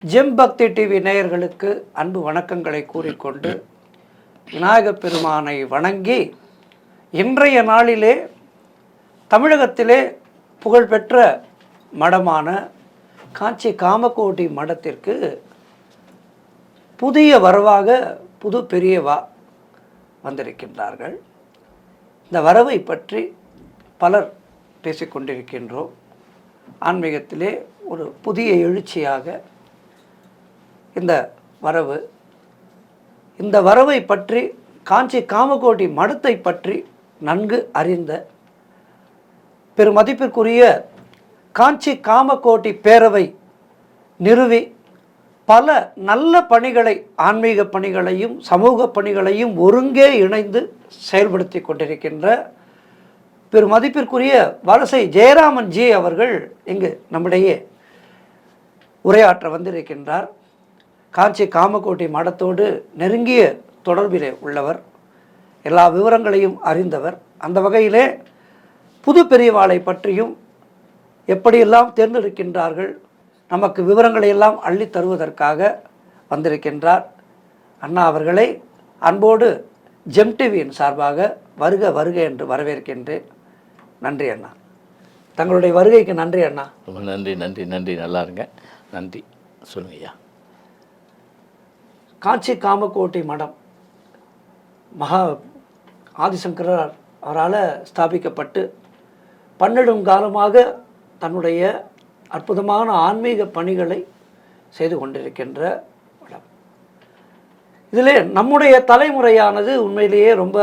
GeM பக்தி TV நேயர்களுக்கு அன்பு வணக்கங்களை கூறிக்கொண்டு விநாயகப் பெருமானை வணங்கி இன்றைய நாளிலே தமிழகத்திலே புகழ்பெற்ற மடமான காஞ்சி காமகோடி மடத்திற்கு புதிய வரவாக புது பெரியவா வந்திருக்கின்றார்கள். இந்த வரவை பற்றி பலர் பேசிக்கொண்டிருக்கின்றோம். ஆன்மீகத்திலே ஒரு புதிய எழுச்சியாக இந்த வரவை பற்றி காஞ்சி காமகோடி மடத்தை பற்றி நன்கு அறிந்த பெருமதிப்பிற்குரிய காஞ்சி காமகோடி பேரவை நிறுவி பல நல்ல பணிகளை, ஆன்மீக பணிகளையும் சமூக பணிகளையும் ஒருங்கே இணைந்து செயல்படுத்தி கொண்டிருக்கின்ற பெருமதிப்பிற்குரிய வலசை ஜெயராமன் ஜி அவர்கள் இங்கு நம்மிடையே உரையாற்ற வந்திருக்கின்றார். காஞ்சி காமகோடி மடத்தோடு நெருங்கிய தொடர்பிலே உள்ளவர், எல்லா விவரங்களையும் அறிந்தவர். அந்த வகையிலே புது பெரியவாளை பற்றியும் எப்படியெல்லாம் தேர்ந்தெடுக்கின்றார்கள், நமக்கு விவரங்களை எல்லாம் அள்ளி தருவதற்காக வந்திருக்கின்றார். அண்ணா அவர்களை அன்போடு ஜெம் டிவியின் சார்பாக வருக வருக என்று வரவேற்கின்றேன். நன்றி அண்ணா, தங்களுடைய வருகைக்கு நன்றி அண்ணா. ரொம்ப நன்றி நன்றி நன்றி. நல்லா இருங்க. நன்றி. சொல்லுங்க ஐயா. காஞ்சி காமகோடி மடம் மகா ஆதிசங்கரர் அவரால் ஸ்தாபிக்கப்பட்டு பன்னெடுங்காலமாக தன்னுடைய அற்புதமான ஆன்மீக பணிகளை செய்து கொண்டிருக்கின்ற மடம். இதில் நம்முடைய தலைமுறையானது உண்மையிலேயே ரொம்ப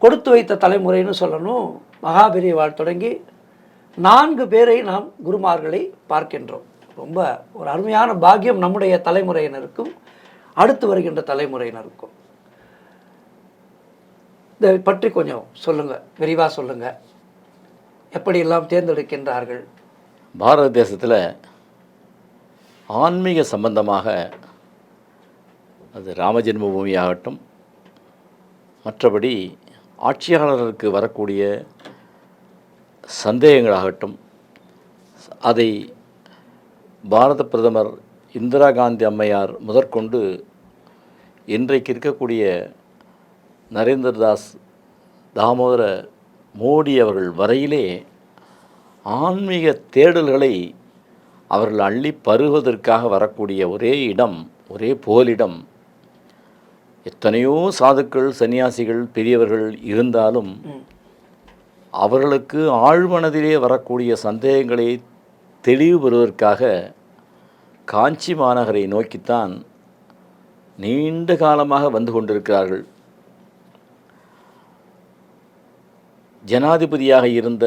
கொடுத்து வைத்த தலைமுறைன்னு சொல்லணும். மகாபெரியவாள் தொடங்கி 4 பேரை நாம் குருமார்களை பார்க்கின்றோம். ரொம்ப ஒரு அருமையான பாக்கியம் நம்முடைய தலைமுறையினருக்கும் அடுத்து வருகின்ற தலைமுறையினருக்கும். இதை பற்றி கொஞ்சம் சொல்லுங்கள், விரிவாக சொல்லுங்கள். எப்படியெல்லாம் தேர்ந்தெடுக்கின்றார்கள்? பாரத தேசத்தில் ஆன்மீக சம்பந்தமாக அது ராமஜென்ம பூமியாகட்டும், மற்றபடி ஆட்சியாளருக்கு வரக்கூடிய சந்தேகங்களாகட்டும், அதை பாரத பிரதமர் இந்திரா காந்தி அம்மையார் முதற்கொண்டு இன்றைக்கு இருக்கக்கூடிய நரேந்திரதாஸ் தாமோதர மோடி அவர்கள் வரையிலே ஆன்மீக தேடல்களை அவர்கள் அள்ளி பருகுவதற்காக வரக்கூடிய ஒரே இடம், ஒரே புகலிடம். எத்தனையோ சாதுக்கள், சன்னியாசிகள், பெரியவர்கள் இருந்தாலும் அவர்களுக்கு ஆழ்மனதிலே வரக்கூடிய சந்தேகங்களை தெளிவு பெறுவதற்காக காஞ்சி மாநகரை நோக்கித்தான் நீண்ட காலமாக வந்து கொண்டிருக்கிறார்கள். ஜனாதிபதியாக இருந்த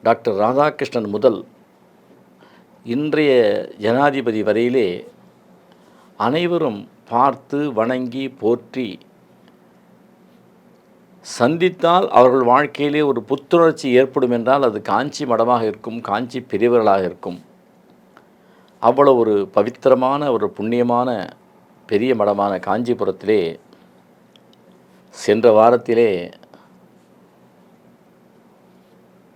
டாக்டர் ராதாகிருஷ்ணன் முதல் இன்றைய ஜனாதிபதி வரையிலே அனைவரும் பார்த்து வணங்கி போற்றி சந்தித்தால் அவர்கள் வாழ்க்கையிலே ஒரு புத்துணர்ச்சி ஏற்படும் என்றால் அது காஞ்சி மடமாக இருக்கும், காஞ்சி பெரியவர்களாக இருக்கும். அவ்வளோ ஒரு பவித்திரமான ஒரு புண்ணியமான பெரிய மடமான காஞ்சிபுரத்திலே சென்ற வாரத்திலே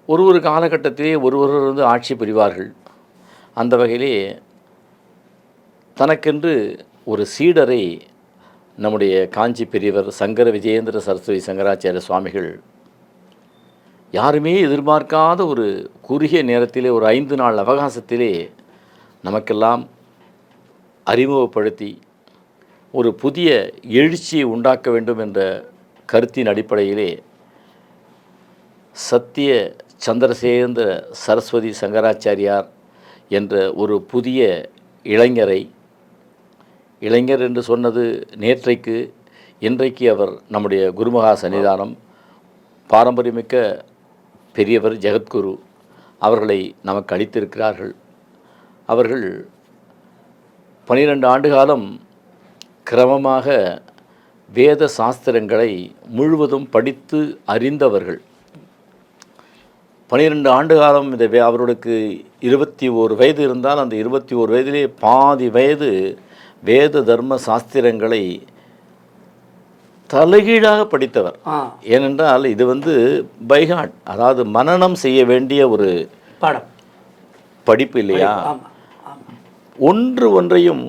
ஒரு காலகட்டத்திலே ஒருவர் ஆட்சி புரிவார்கள். அந்த வகையிலே தனக்கென்று ஒரு சீடரை நம்முடைய காஞ்சி பெரியவர் சங்கர விஜயேந்திர சரஸ்வதி சங்கராச்சாரிய சுவாமிகள் யாருமே எதிர்பார்க்காத ஒரு குறுகிய நேரத்திலே ஒரு 5 நாள் அவகாசத்திலே நமக்கெல்லாம் அறிமுகப்படுத்தி ஒரு புதிய எழுச்சியை உண்டாக்க வேண்டும் என்ற கருத்தின் அடிப்படையிலே சத்திய சந்திரசேகர சரஸ்வதி சங்கராச்சாரியார் என்ற ஒரு புதிய இளைஞர் என்று சொன்னது நேற்றைக்கு, இன்றைக்கு அவர் நம்முடைய குருமகா சன்னிதானம் பாரம்பரியமிக்க பெரியவர் ஜெகத்குரு அவர்களை நமக்கு அளித்திருக்கிறார்கள். அவர்கள் 12 ஆண்டு காலம் கிரமமாக வேத சாஸ்திரங்களை முழுவதும் படித்து அறிந்தவர்கள். 12 ஆண்டு காலம் அவர்களுக்கு 21 வயது இருந்தால் அந்த 21 வயதிலே பாதி வயது வேத தர்ம சாஸ்திரங்களை தலைகீழாக படித்தவர். ஏனென்றால் இது பைஹார்ட், அதாவது மனனம் செய்ய வேண்டிய ஒரு பாடம் படிப்பு இல்லையா? ஒன்றையும்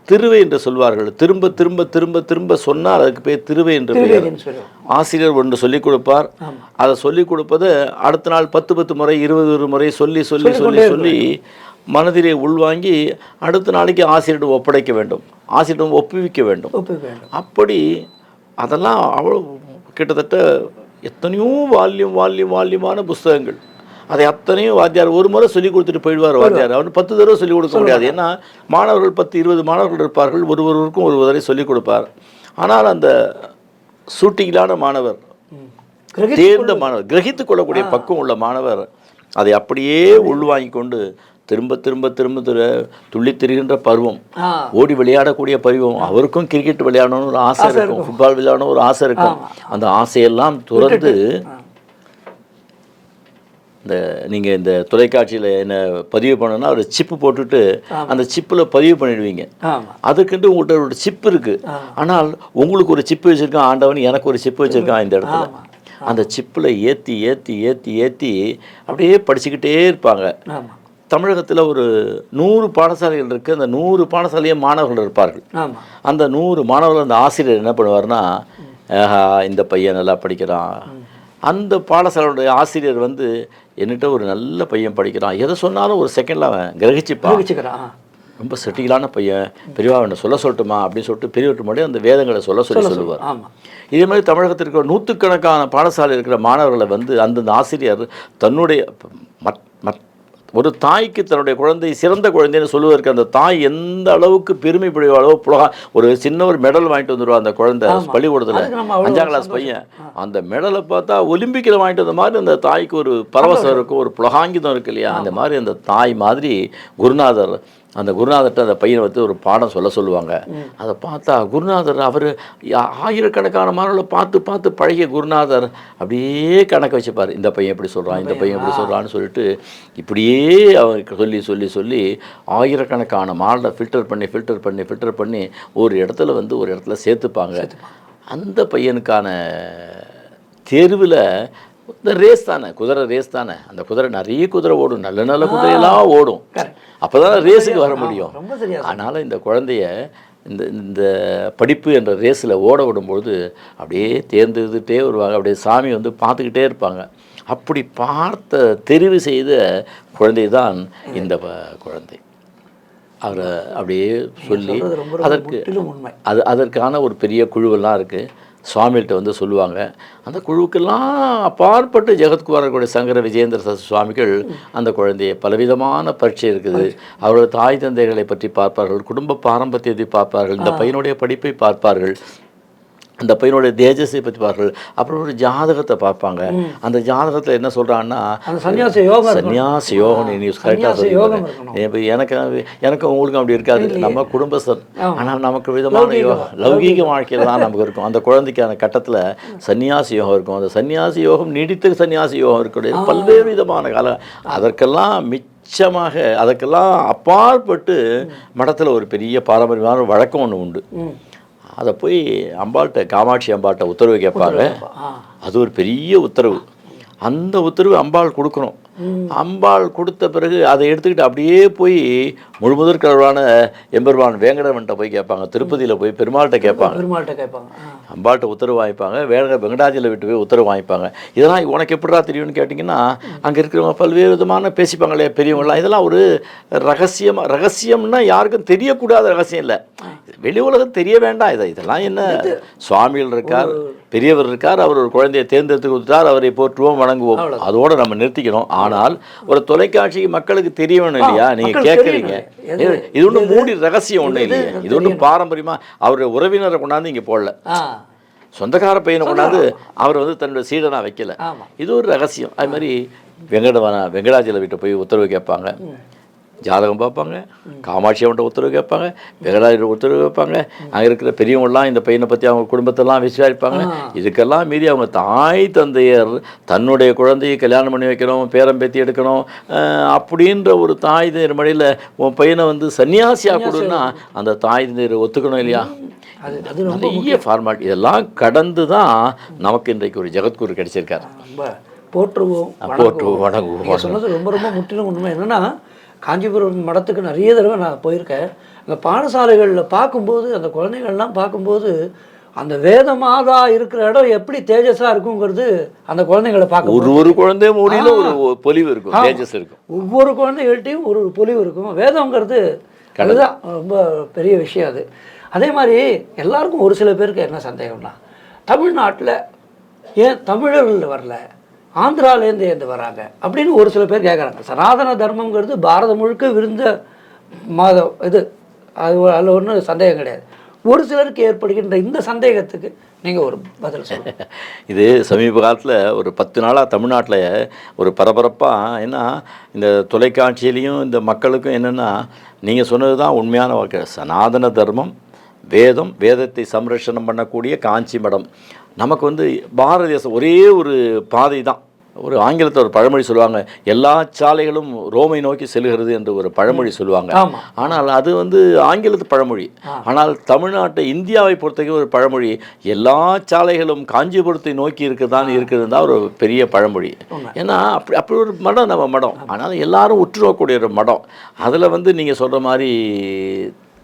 திருவை என்று சொல்வார்கள். திரும்ப திரும்ப திரும்ப திரும்ப சொன்னால் அதுக்கு பேர் திருவை என்று பெயர். ஆசிரியர் ஒன்று சொல்லிக் கொடுப்பார். அதை சொல்லிக் கொடுப்பது அடுத்த நாள் 10 முறை 20 முறை சொல்லி சொல்லி சொல்லி சொல்லி மனதிலே உள்வாங்கி அடுத்த நாளைக்கு ஆசிரியரிடம் ஒப்படைக்க வேண்டும், ஆசிரியரிடம் ஒப்புவிக்க வேண்டும். அப்படி அதெல்லாம் அவ்வளோ கிட்டத்தட்ட எத்தனையோ வால்யூமான புஸ்தகங்கள். அதை அத்தனையும் வாத்தியார் ஒரு முறை சொல்லிக் கொடுத்துட்டு போயிடுவார். வாத்தியார் அவர் 10 தடவை சொல்லிக் கொடுக்க முடியாது. ஏன்னா மாணவர்கள் 10-20 மாணவர்கள் இருப்பார்கள். ஒருவருக்கும் ஒரு தடவை சொல்லிக் கொடுப்பார். ஆனால் அந்த சூட்டிங்களான மாணவர், தேர்ந்த மாணவர், கிரகித்து கொள்ளக்கூடிய பக்குவம் உள்ள மாணவர் அதை அப்படியே உள்வாங்கி கொண்டு திரும்ப திரும்ப திரும்ப துள்ளி திரிகின்ற பருவம், ஓடி விளையாடக்கூடிய பருவம். அவருக்கும் கிரிக்கெட் விளையாடணும்னு ஒரு ஆசை இருக்கும், ஃபுட்பால் விளையாடணும் ஒரு ஆசை இருக்கும். அந்த ஆசையெல்லாம் துறந்து இந்த நீங்கள் இந்த தொலைக்காட்சியில் என்ன பதிவு பண்ணணும்னா ஒரு சிப்பு போட்டுட்டு அந்த சிப்பில் பதிவு பண்ணிடுவீங்க. அதுக்குன்ட்டு உங்கள்கிட்ட ஒரு சிப்பு இருக்குது. ஆனால் உங்களுக்கு ஒரு சிப்பு வச்சுருக்கான் ஆண்டவன், எனக்கு ஒரு சிப்பு வச்சுருக்கான் இந்த இடத்துல. அந்த சிப்பில் ஏற்றி ஏற்றி ஏற்றி ஏற்றி அப்படியே படிச்சுக்கிட்டே இருப்பாங்க. தமிழகத்தில் ஒரு 100 பாடசாலைகள் இருக்குது. அந்த 100 பாடசாலையும் மாணவர்கள் இருப்பார்கள். அந்த 100 மாணவர்கள் அந்த ஆசிரியர் என்ன பண்ணுவார்னா, இந்த பையன் நல்லா படிக்கிறான். அந்த பாடசாலையுடைய ஆசிரியர் வந்து என்கிட்ட ஒரு நல்ல பையன் படிக்கிறான், எதை சொன்னாலும் ஒரு செகண்டில் அவன் கிரகிச்சுக்கிறான், ரொம்ப செட்டிலான பையன், பெரியவா அவனை சொல்லட்டுமா அப்படின்னு சொல்லிட்டு பெரியவற்று முன்னாடி அந்த வேதங்களை சொல்லுவார். இதே மாதிரி தமிழகத்தில் இருக்கிற 100கணக்கான பாடசாலை இருக்கிற மாணவர்களை வந்து அந்தந்த ஆசிரியர் தன்னுடைய ஒரு தாய்க்கு தன்னுடைய குழந்தை சிறந்த குழந்தைன்னு சொல்லுவதற்கு அந்த தாய் எந்த அளவுக்கு பெருமைப்படுவாளோ, ஒரு சின்ன ஒரு மெடல் வாங்கிட்டு வந்துடுவா அந்த குழந்தை பள்ளிக்கூடத்தில், 5ஆம் கிளாஸ் பையன். அந்த மெடலை பார்த்தா ஒலிம்பிக்கில் வாங்கிட்டு வந்த மாதிரி அந்த தாய்க்கு ஒரு பரவசம் இருக்கும், ஒரு புலகாங்கிதம் இருக்கு இல்லையா. அந்த மாதிரி அந்த தாய் மாதிரி குருநாதர், அந்த குருநாதர்கிட்ட அந்த பையனை வந்து ஒரு பாடம் சொல்லுவாங்க. அதை பார்த்தா குருநாதர் அவர் ஆயிரக்கணக்கான மாணவர்களை பார்த்து பார்த்து பழகிய குருநாதர் அப்படியே கணக்கு வச்சுப்பார். இந்த பையன் எப்படி சொல்கிறான், இந்த பையன் எப்படி சொல்கிறான்னு சொல்லிட்டு இப்படியே அவருக்கு சொல்லி சொல்லி சொல்லி ஆயிரக்கணக்கான மாணவரை ஃபில்டர் பண்ணி ஒரு இடத்துல சேர்த்துப்பாங்க. அந்த பையனுக்கான தேர்வில் இந்த ரேஸ் தானே, குதிரை ரேஸ் தானே. அந்த குதிரை நிறைய குதிரை ஓடும், நல்ல குதிரையெல்லாம் ஓடும். அப்போ தான் ரேஸுக்கு வர முடியும். அதனால் இந்த குழந்தைய இந்த படிப்பு என்ற ரேஸில் ஓட விடும்பொழுது அப்படியே தேர்ந்தெடுத்துகிட்டே வருவாங்க. அப்படியே சாமி வந்து பார்த்துக்கிட்டே இருப்பாங்க. அப்படி தெரிவு செய்த குழந்தை தான் இந்த குழந்தை. அவரை அப்படியே சொல்லி அதற்கான ஒரு பெரிய குழுவெல்லாம் இருக்குது. சுவாமிகிட்ட வந்து சொல்லுவாங்க. அந்த குழுவுக்கெல்லாம் அப்பாற்பட்டு ஜெகத்குமாரர்களுடைய சங்கர விஜயேந்திர சுவாமிகள் அந்த குழந்தையை பலவிதமான பரீட்சை இருக்குது. அவரோட தாய் தந்தைகளை பற்றி பார்ப்பார்கள், குடும்ப பாரம்பரியத்தை பார்ப்பார்கள், இந்த பையனுடைய படிப்பை பார்ப்பார்கள், அந்த பையனுடைய தேஜஸை பற்றி பார்ப்பார்கள், அப்புறம் ஒரு ஜாதகத்தை பார்ப்பாங்க. அந்த ஜாதகத்தில் என்ன சொல்கிறான்னா சன்னியாச யோகம். நீ கரெக்டாக சொல்லுவாங்க. இப்போ எனக்கு உங்களுக்கு அப்படி இருக்காது, நம்ம குடும்பஸ்தர். ஆனால் நமக்கு விதமான யோகம் லௌகீக வாழ்க்கையில் தான் நமக்கு இருக்கும். அந்த குழந்தைக்கான கட்டத்தில் சன்னியாசி யோகம் இருக்கும். அந்த சன்னியாசி யோகம் நீடித்த சன்னியாசி யோகம் இருக்கக்கூடிய பல்வேறு விதமான காலம். அதற்கெல்லாம் அப்பாற்பட்டு மடத்தில் ஒரு பெரிய பாரம்பரியமான வழக்கம் ஒன்று உண்டு. அதை போய் அம்பாள்கிட்ட, காமாட்சி அம்பாள்கிட்ட உத்தரவு கேட்பாங்க. அது ஒரு பெரிய உத்தரவு. அந்த உத்தரவு அம்பாள் கொடுக்கணும். அம்பாள் கொடுத்த பிறகு அதை எடுத்துக்கிட்டு அப்படியே போய் முழுமுதற் கடவுளான எம்பெருமான் வேங்கடவன்கிட்ட போய் கேட்பாங்க. திருப்பதியில் போய் பெருமாள்கிட்ட கேட்பாங்க. அம்பாள்கிட்ட உத்தரவு வாங்கிப்பாங்க. வெங்கடாஜியில் விட்டு போய் உத்தரவு வாங்கிப்பாங்க. இதெல்லாம் உனக்கு எப்படிடா தெரியும்னு கேட்டிங்கன்னா, அங்கே இருக்கிறவங்க பல்வேறு விதமான பேசிப்பாங்க இல்லையா பெரியவங்களாம். இதெல்லாம் ஒரு ரகசியம்னா யாருக்கும் தெரியக்கூடாத ரகசியம் இல்லை, வெளி உலகம் தெரிய வேண்டாம். இதெல்லாம் என்ன, சுவாமிகள் இருக்கார், பெரியவர் இருக்கார், அவர் ஒரு குழந்தையை தேர்ந்தெடுத்து கொடுத்தார், அவரை போற்றுவோம் வணங்குவோம், அதோடு நம்ம நிறுத்திக்கணும். ஆனால் ஒரு தொலைக்காட்சிக்கு மக்களுக்கு தெரிய வேணும் இல்லையா. நீங்கள் கேட்குறீங்க, இது ஒன்றும் மூடி ரகசியம் ஒன்றும் இல்லையா, இது ஒன்றும் பாரம்பரியமாக அவருடைய உறவினரை கொண்டாந்து இங்கே போடல, சொந்தக்கார பையனை கொண்டாந்து அவர் வந்து தன்னுடைய சீடனாக வைக்கல, இது ஒரு ரகசியம். அது மாதிரி வெங்கடாஜல வீட்டை போய் உத்தரவு கேட்பாங்க, ஜாதகம் பார்ப்பாங்க, காமாட்சி அவன்கிட்ட உத்தரவு கேட்பாங்க, வெங்கடாஜியோட உத்தரவு கேட்பாங்க. அங்கே இருக்கிற பெரியவங்களாம் இந்த பையனை பற்றி அவங்க குடும்பத்தெல்லாம் விசாரிப்பாங்க. இதுக்கெல்லாம் மீறி அவங்க தாய் தந்தையர் தன்னுடைய குழந்தையை கல்யாணம் பண்ணி வைக்கணும், பேரம்பேத்தி எடுக்கணும் அப்படின்ற ஒரு தாய் தந்தையர் மடியில் உன் பையனை வந்து சன்னியாசியாக கொடுன்னா அந்த தாய் தந்தையர் ஒத்துக்கணும் இல்லையா. நிறைய ஃபார்மாலிட்டி இதெல்லாம் கடந்து தான் நமக்கு இன்றைக்கு ஒரு ஜெகத்குரு கிடைச்சிருக்காரு. போற்றுவோம் வணங்குவோம். சொன்னது ரொம்ப ரொம்ப முற்றிலும் உண்மை. என்னென்னா காஞ்சிபுரம் மடத்துக்கு நிறைய தடவை நான் போயிருக்கேன். அந்த பாடசாலைகளில் பார்க்கும்போது அந்த குழந்தைகள்லாம் பார்க்கும்போது அந்த வேத மாதா இருக்கிற இடம் எப்படி தேஜஸாக இருக்குங்கிறது அந்த குழந்தைங்களை பார்க்க ஒரு குழந்தை மூடியில் ஒரு பொலிவு இருக்கும், தேஜஸ் இருக்கும். ஒவ்வொரு குழந்தைகள்கிட்டையும் ஒரு பொலிவு இருக்கும். வேதங்கிறது அதுதான் ரொம்ப பெரிய விஷயம். அது அதே மாதிரி எல்லாருக்கும் ஒரு சில பேருக்கு என்ன சந்தேகம்னா, தமிழ்நாட்டில் ஏன் தமிழர்கள் வரல, ஆந்திராலேருந்து ஏந்து வராங்க அப்படின்னு ஒரு சில பேர் கேட்குறாங்க. சனாதன தர்மங்கிறது பாரதம் முழுக்க விருந்த மாதம் இது, அது அதில் ஒன்றும் சந்தேகம் கிடையாது. ஒரு சிலருக்கு ஏற்படுகின்ற இந்த சந்தேகத்துக்கு நீங்கள் ஒரு பதில் சொல்லுங்கள். இது சமீப காலத்தில் ஒரு 10 நாளாக தமிழ்நாட்டில் ஒரு பரபரப்பாக, ஏன்னா இந்த தொலைக்காட்சியிலையும் இந்த மக்களுக்கும் என்னென்னா, நீங்கள் சொன்னது தான் உண்மையான வாக்கு. சனாதன தர்மம், வேதம், வேதத்தை சம்ரட்சணம் பண்ணக்கூடிய காஞ்சி மடம். நமக்கு பாரத தேசம் ஒரே ஒரு பாதை தான். ஒரு ஆங்கிலத்தில் ஒரு பழமொழி சொல்லுவாங்க, எல்லா சாலைகளும் ரோமை நோக்கி செல்கிறது என்று ஒரு பழமொழி சொல்லுவாங்க. ஆனால் அது ஆங்கிலத்து பழமொழி. ஆனால் தமிழ்நாட்டை, இந்தியாவை பொறுத்தவரைக்கும் ஒரு பழமொழி, எல்லா சாலைகளும் காஞ்சிபுரத்தை நோக்கி இருக்குது தான் ஒரு பெரிய பழமொழி. ஏன்னா அப்படி ஒரு மடம் நம்ம மடம். ஆனால் எல்லாரும் உற்று நோக்கக்கூடிய ஒரு மடம். அதில் நீங்கள் சொல்கிற மாதிரி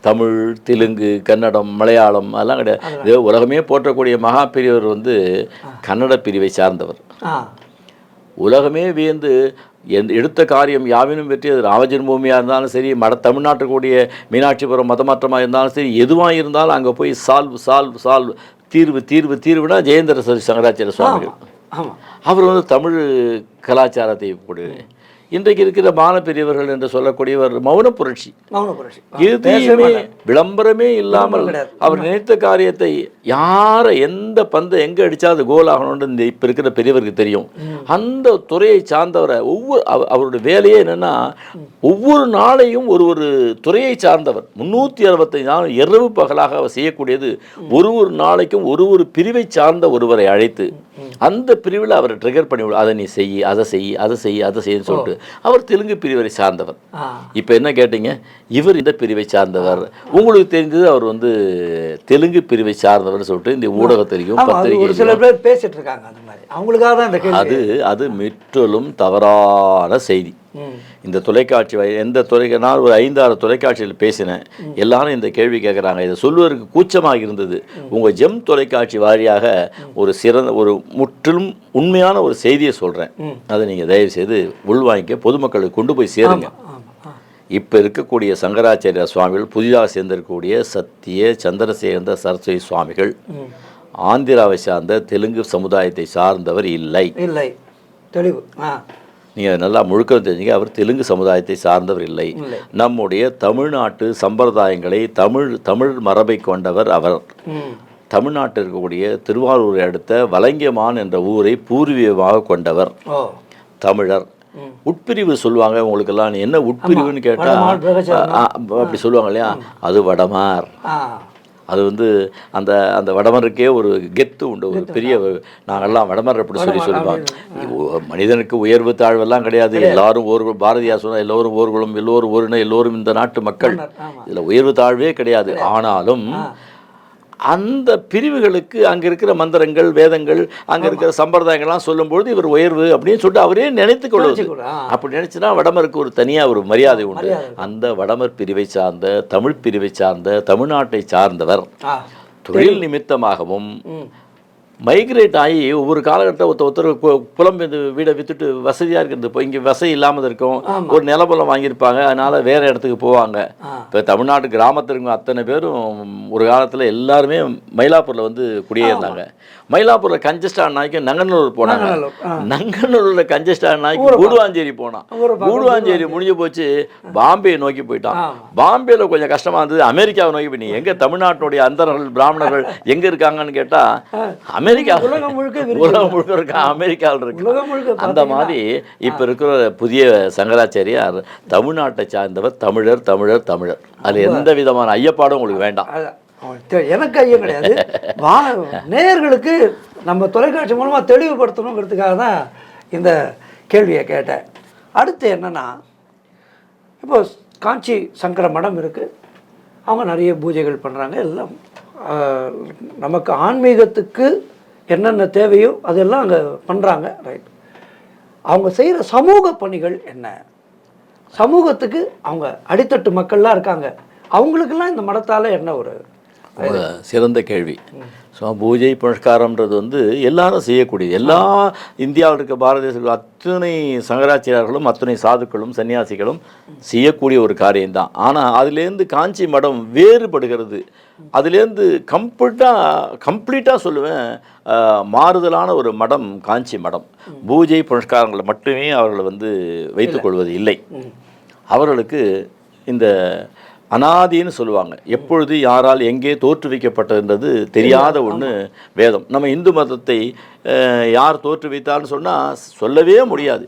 தமிழ், தெலுங்கு, கன்னடம், மலையாளம் அதெல்லாம் கிடையாது. இது உலகமே போற்றக்கூடிய மகா பெரியவர் கன்னட பிரிவை சார்ந்தவர். உலகமே வியந்து எடுத்த காரியம் யாவினும் வெற்றி. அது ராமஜென்மபூமியாக இருந்தாலும் சரி, தமிழ்நாட்டுக்கூடிய மீனாட்சிபுரம் மதமாற்றமாக இருந்தாலும் சரி, எதுவாக இருந்தாலும் அங்கே போய் சால்வ் தீர்வுனா ஜெயேந்திர சங்கராச்சாரிய சுவாமிகள். அவர் தமிழ் கலாச்சாரத்தை இன்றைக்கு இருக்கிற மான பெரியவர்கள் என்று சொல்லக்கூடியவர் மௌன புரட்சி. எதையுமே விளம்பரமே இல்லாமல் அவர் நினைத்த காரியத்தை யாரை எந்த பந்தை எங்கே அடித்தா அது கோல் ஆகணும்னு இந்த இப்போ இருக்கிற பெரியவருக்கு தெரியும். அந்த துறையை சார்ந்தவரை அவருடைய வேலையே என்னென்னா, ஒவ்வொரு நாளையும் ஒரு துறையை சார்ந்தவர் 365 நாள் இரவு பகலாக அவர் செய்யக்கூடியது. ஒரு நாளைக்கும் ஒரு பிரிவை சார்ந்த ஒருவரை அழைத்து அந்த பிரிவில் அவரை ட்ரிகர் பண்ணி, அதை நீ செய், அதை செய்யன்னு சொல்லிட்டு. அவர் தெலுங்கு பிரிவை சார்ந்தவர். இப்போ என்ன கேட்டீங்க, இவர் இந்த பிரிவை சார்ந்தவர். உங்களுக்கு தெரிஞ்சது அவர் தெலுங்கு பிரிவை சார்ந்தவர் சொல்லிட்டு இந்த ஊடகத்திலையும் பத்திரிகை பேசிட்டு இருக்காங்க. அந்த மாதிரி அவங்களுக்காக தான் அது முற்றிலும் தவறான செய்தி. இந்த தொலைக்காட்சி நான் ஒரு 5-6 தொலைக்காட்சியில் பேசினேன். எல்லாரும் இந்த கேள்வி கேட்குறாங்க. இதை சொல்வதற்கு கூச்சமாக இருந்தது. உங்கள் ஜெம் தொலைக்காட்சி வாரியாக ஒரு முற்றிலும் உண்மையான ஒரு செய்தியை சொல்கிறேன். அதை நீங்கள் தயவு செய்து உள்வாங்கிக்க, பொதுமக்களுக்கு கொண்டு போய் சேருங்க. இப்போ இருக்கக்கூடிய சங்கராச்சாரிய சுவாமிகள், புதிதாக சேர்ந்திருக்கக்கூடிய சத்திய சந்திரசேகர சரஸ்வதி சுவாமிகள் ஆந்திராவை சார்ந்த தெலுங்கு சமுதாயத்தை சார்ந்தவர் இல்லை. தெளிவு. நீங்கள் நல்லா முழுக்க தெரிஞ்சுங்க, அவர் தெலுங்கு சமுதாயத்தை சார்ந்தவர் இல்லை. நம்முடைய தமிழ்நாட்டு சம்பிரதாயங்களை, தமிழ் மரபை கொண்டவர் அவர். தமிழ்நாட்டில் இருக்கக்கூடிய திருவாரூரை அடுத்த வலங்கியமான் என்ற ஊரை பூர்வீகமாக கொண்டவர் தமிழர். உட்பிரிவு சொல்லுவாங்க. உங்களுக்கெல்லாம் என்ன உட்பிரிவுன்னு கேட்டால் அப்படி சொல்லுவாங்க இல்லையா, அது வடமார். அது அந்த அந்த வடமருக்கே ஒரு கெத்து உண்டு, ஒரு பெரிய, நாங்கள்லாம் வடமர் அப்படி சொல்லுவாங்க. மனிதனுக்கு உயர்வு தாழ்வெல்லாம் கிடையாது. எல்லாரும் பாரதியார் சொன்னால் எல்லோரும் ஓர்குலம், எல்லோரும் ஒருன, எல்லோரும் இந்த நாட்டு மக்கள். இதில் உயர்வு தாழ்வே கிடையாது. ஆனாலும் அந்த பிரிவுகளுக்கு அங்கே இருக்கிற மந்திரங்கள், வேதங்கள், அங்கே இருக்கிற சம்பிரதாயங்கள்லாம் சொல்லும்பொழுது இவர் உயர்வு அப்படின்னு சொல்லிட்டு அவரே நினைத்து கொள்வது. அப்படி நினைச்சுன்னா வடமருக்கு ஒரு தனியாக ஒரு மரியாதை உண்டு. அந்த வடமர் பிரிவை சார்ந்த, தமிழ் பிரிவை சார்ந்த, தமிழ்நாட்டை சார்ந்தவர் தொழில் நிமித்தமாகவும் மைக்ரேட் ஆகி ஒவ்வொரு காலகட்டம் ஒருத்தர் புலம்பெயர்ந்து வீடை விற்றுட்டு வசதியாக இருக்கிறது. இப்போ இங்கே வசதி இல்லாமல் இருக்கும், ஒரு நிலப்பலம் வாங்கியிருப்பாங்க, அதனால் வேறு இடத்துக்கு போவாங்க. இப்போ தமிழ்நாட்டு கிராமத்தில் அத்தனை பேரும் ஒரு காலத்தில் எல்லாருமே மயிலாப்பூரில் குடியேறினாங்க. மயிலாப்பூரில் கஞ்சஸ்டான் நாய்க்கு நங்கநல்லூர் போனாங்க. நங்கநல்லூரில் கஞ்சஸ்டான் நாய்க்கு கூடுவாஞ்சேரி போனான். கூடுவாஞ்சேரி முடிஞ்சு போச்சு, பாம்பே நோக்கி போயிட்டான். பாம்பேயில் கொஞ்சம் கஷ்டமாக இருந்தது, அமெரிக்காவை நோக்கி போய் எங்கே தமிழ்நாட்டினுடைய அந்தர்கள் பிராமணர்கள் எங்கே இருக்காங்கன்னு கேட்டால் அமெரிக்கா, உலகம் முழுக்க இருக்கா, அமெரிக்காவில் இருக்கு. அந்த மாதிரி இப்போ இருக்கிற புதிய சங்கராச்சாரியார் தமிழ்நாட்டை சார்ந்தவர், தமிழர் தமிழர் தமிழர். அதில் எந்த விதமான ஐயப்பாடும் உங்களுக்கு வேண்டாம். எனக்கு ஐயம் கிடையாது. நேயர்களுக்கு நம்ம தொலைக்காட்சி மூலமாக தெளிவுபடுத்தணுங்கிறதுக்காக தான் இந்த கேள்வியை கேட்டேன். அடுத்து என்னென்னா, இப்போ காஞ்சி சங்கர மடம் இருக்குது, அவங்க நிறைய பூஜைகள் பண்ணுறாங்க. எல்லாம் நமக்கு ஆன்மீகத்துக்கு என்னென்ன தேவையோ அதெல்லாம் அங்கே பண்ணுறாங்க. ரைட். அவங்க செய்கிற சமூக பணிகள் என்ன? சமூகத்துக்கு அவங்க அடித்தட்டு மக்கள்லாம் இருக்காங்க, அவங்களுக்கெல்லாம் இந்த மடத்தால் என்ன ஒரு சிறந்த கேள்வி. ஸோ பூஜை புனஸ்காரம்ன்றது வந்து எல்லாரும் செய்யக்கூடியது. எல்லா இந்தியாவில் இருக்க பாரத தேசத்தில் அத்தனை சங்கராச்சாரியர்களும் அத்தனை சாதுக்களும் சன்னியாசிகளும் செய்யக்கூடிய ஒரு காரியம்தான். ஆனால் அதுலேருந்து காஞ்சி மடம் வேறுபடுகிறது. அதுலேருந்து கம்ப்ளீட்டாக சொல்லுவேன், மாறுதலான ஒரு மடம் காஞ்சி மடம். பூஜை புனஸ்காரங்களை மட்டுமே அவர்களை வந்து வைத்துக்கொள்வது இல்லை. அவர்களுக்கு இந்த அனாதின்னு சொல்லுவாங்க. எப்பொழுது யாரால் எங்கே தோற்றுவிக்கப்பட்டதுன்றது தெரியாத ஒன்று வேதம். நம்ம இந்து மதத்தை யார் தோற்றுவித்தான்னு சொன்னால் சொல்லவே முடியாது.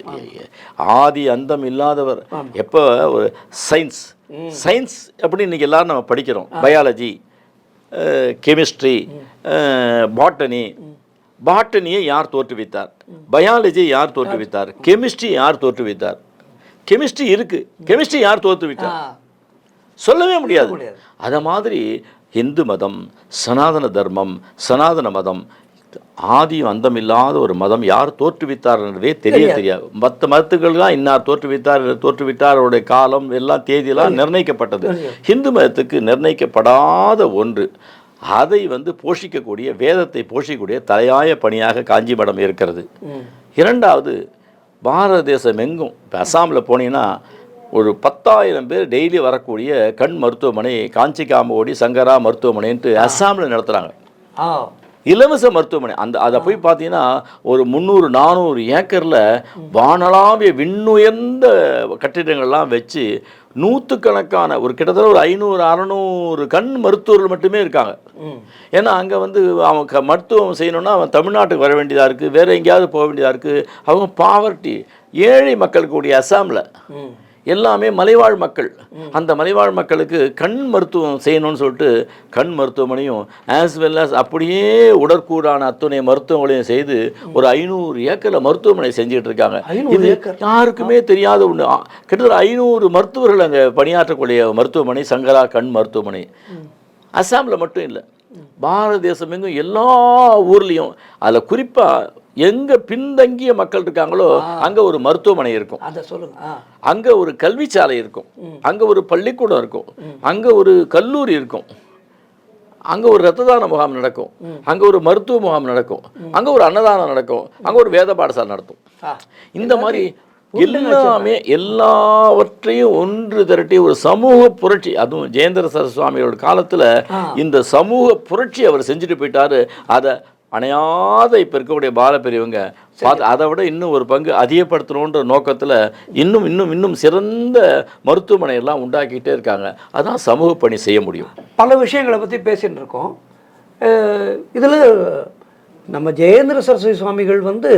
ஆதி அந்தம் இல்லாதவர். எப்போ ஒரு சயின்ஸ் அப்படின்னு இன்றைக்கி எல்லோரும் நம்ம படிக்கிறோம். பயாலஜி, கெமிஸ்ட்ரி, பாட்டனியை யார் தோற்றுவித்தார்? பயாலஜியை யார் தோற்றுவித்தார்? கெமிஸ்ட்ரி யார் தோற்றுவித்தார்? கெமிஸ்ட்ரி இருக்குது, கெமிஸ்ட்ரி யார் தோற்றுவித்தார்? சொல்லவே முடியாது. அதை மாதிரி இந்து மதம், சனாதன தர்மம், சனாதன மதம், ஆதியும் அந்தம் இல்லாத ஒரு மதம் யார் தோற்றுவித்தார்ன்றதே தெரியாது. மற்ற மதத்துக்கள்லாம் இன்னார் தோற்றுவித்தார் அவருடைய காலம் எல்லாம் தேதியெல்லாம் நிர்ணயிக்கப்பட்டது. ஹிந்து மதத்துக்கு நிர்ணயிக்கப்படாத ஒன்று. அதை வந்து போஷிக்கக்கூடிய, வேதத்தை போஷிக்கக்கூடிய தலையாய பணியாக காஞ்சி மடம் இருக்கிறது. இரண்டாவது, பாரத தேசம் எங்கும் இப்போ அஸ்ஸாமில் போனீங்கன்னா ஒரு 10,000 பேர் டெய்லி வரக்கூடிய கண் மருத்துவமனை காஞ்சி காமோடி சங்கரா மருத்துவமனைன்ட்டு அஸ்ஸாமில் நடத்துகிறாங்க. இலவச மருத்துவமனை. அதை போய் பார்த்தீங்கன்னா ஒரு 300-400 ஏக்கரில் வானளாவிய விண்ணுயர்ந்த கட்டிடங்கள்லாம் வச்சு நூற்றுக்கணக்கான ஒரு கிட்டத்தட்ட ஒரு 500-600 கண் மருத்துவர்கள் மட்டுமே இருக்காங்க. ஏன்னா அங்கே வந்து அவன் மருத்துவம் செய்யணுன்னா அவன் தமிழ்நாட்டுக்கு வர வேண்டியதாக இருக்குது, வேறு எங்கேயாவது போக வேண்டியதாக இருக்குது. அவங்க பாவர்ட்டி, ஏழை மக்கள் கூடிய அஸ்ஸாமில் எல்லாமே மலைவாழ் மக்கள். அந்த மலைவாழ் மக்களுக்கு கண் மருத்துவம் செய்யணும்னு சொல்லிட்டு கண் மருத்துவமனையும் ஆஸ் வெல் ஆஸ் அப்படியே உடற்கூறான அத்துணை மருத்துவங்களையும் செய்து ஒரு 500 ஏக்கரில் மருத்துவமனை செஞ்சுட்டு இருக்காங்க. இது யாருக்குமே தெரியாத ஒன்று. கிட்டத்தட்ட 500 மருத்துவர்கள் அங்கே பணியாற்றக்கூடிய மருத்துவமனை சங்கரா கண் மருத்துவமனை. அஸ்ஸாமில் மட்டும் இல்லை, பாரத தேசம் எங்கும் எல்லா ஊர்லேயும். அதில் குறிப்பாக எங்கே பின்தங்கிய மக்கள் இருக்காங்களோ அங்கே ஒரு மருத்துவமனை இருக்கும், அங்கே ஒரு கல்விச்சாலை இருக்கும், அங்கே ஒரு பள்ளிக்கூடம் இருக்கும், அங்கே ஒரு கல்லூரி இருக்கும், அங்கே ஒரு இரத்த தான முகாம் நடக்கும், அங்கே ஒரு மருத்துவ முகாம் நடக்கும், அங்கே ஒரு அன்னதானம் நடக்கும், அங்கே ஒரு வேத பாடசாலை நடத்தும். இந்த மாதிரி எல்லாவற்றையும் ஒன்று திரட்டி ஒரு சமூக புரட்சி. அதுவும் ஜெயேந்திர சரஸ்வதி சுவாமியோட காலத்தில் இந்த சமூக புரட்சி அவர் செஞ்சுட்டு போயிட்டாரு. அதை அணையாத இப்போ இருக்கக்கூடிய பால பெரியவங்க பார்த்து அதை விட இன்னும் ஒரு பங்கு அதிகப்படுத்தணுன்ற நோக்கத்தில் இன்னும் சிறந்த மருத்துவமனை எல்லாம் உண்டாக்கிட்டே இருக்காங்க. அதான் சமூக பணி செய்ய முடியும். பல விஷயங்களை பற்றி பேசிகிட்டு இருக்கோம். இதில் நம்ம ஜெயேந்திர சரஸ்வதி சுவாமிகள் வந்து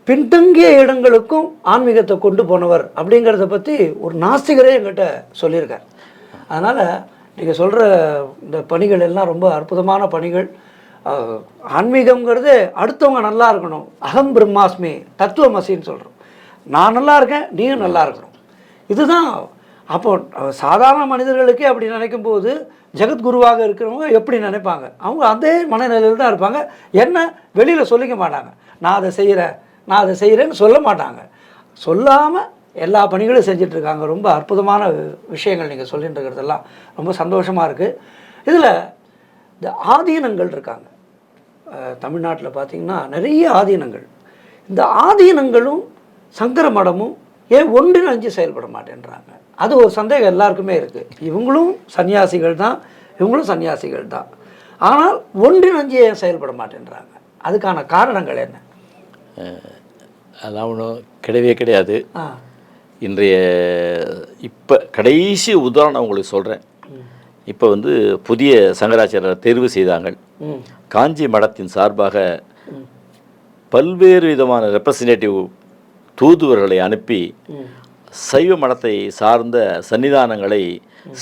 பின்தங்கிய இடங்களுக்கும் ஆன்மீகத்தை கொண்டு போனவர் அப்படிங்கிறத பற்றி ஒரு நாஸ்திகரே எங்கிட்ட சொல்லியிருக்கார். அதனால் நீங்கள் சொல்கிற இந்த பணிகள் எல்லாம் ரொம்ப அற்புதமான பணிகள். ஆன்மீகங்கிறது அடுத்தவங்க நல்லா இருக்கணும், அகம் பிரம்மாஸ்மி தத்துவமசின்னு சொல்கிறோம். நான் நல்லா இருக்கேன், நீயும் நல்லா இருக்கணும். இதுதான். அப்போ சாதாரண மனிதர்களுக்கே அப்படி நினைக்கும் போது ஜெகத்குருவாக இருக்கிறவங்க எப்படி நினைப்பாங்க? அவங்க அதே மனநிலையில் தான் இருப்பாங்க. என்ன வெளியில் சொல்லிக்க மாட்டாங்க, நான் அதை செய்கிறேன்னு சொல்ல மாட்டாங்க. சொல்லாமல் எல்லா பணிகளும் செஞ்சிட்ருக்காங்க. ரொம்ப அற்புதமான விஷயங்கள் நீங்கள் சொல்லிட்டு இருக்கிறதெல்லாம் ரொம்ப சந்தோஷமாக இருக்குது. இதில் இந்த ஆதீனங்கள் இருக்காங்க தமிழ்நாட்டில் பார்த்திங்கன்னா, நிறைய ஆதீனங்கள். இந்த ஆதீனங்களும் சங்கர மடமும் ஏன் ஒன்றிணைஞ்சு செயல்பட மாட்டேன்றாங்க? அது ஒரு சந்தேகம் எல்லாருக்குமே இருக்குது. இவங்களும் சன்னியாசிகள் தான், ஆனால் ஒன்றிணைஞ்சு ஏன் செயல்பட மாட்டேன்றாங்க? அதுக்கான காரணங்கள் என்ன? அதெல்லாம் ஒன்றும் கிடையாது. இன்றைய இப்போ கடைசி உதாரணம் உங்களுக்கு சொல்கிறேன். இப்போ வந்து புதிய சங்கராச்சாரியர் தேர்வு செய்தாங்க. காஞ்சி மடத்தின் சார்பாக பல்வேறு விதமான ரெப்ரசன்டேட்டிவ் தூதுவர்களை அனுப்பி சைவ மடத்தை சார்ந்த சன்னிதானங்களை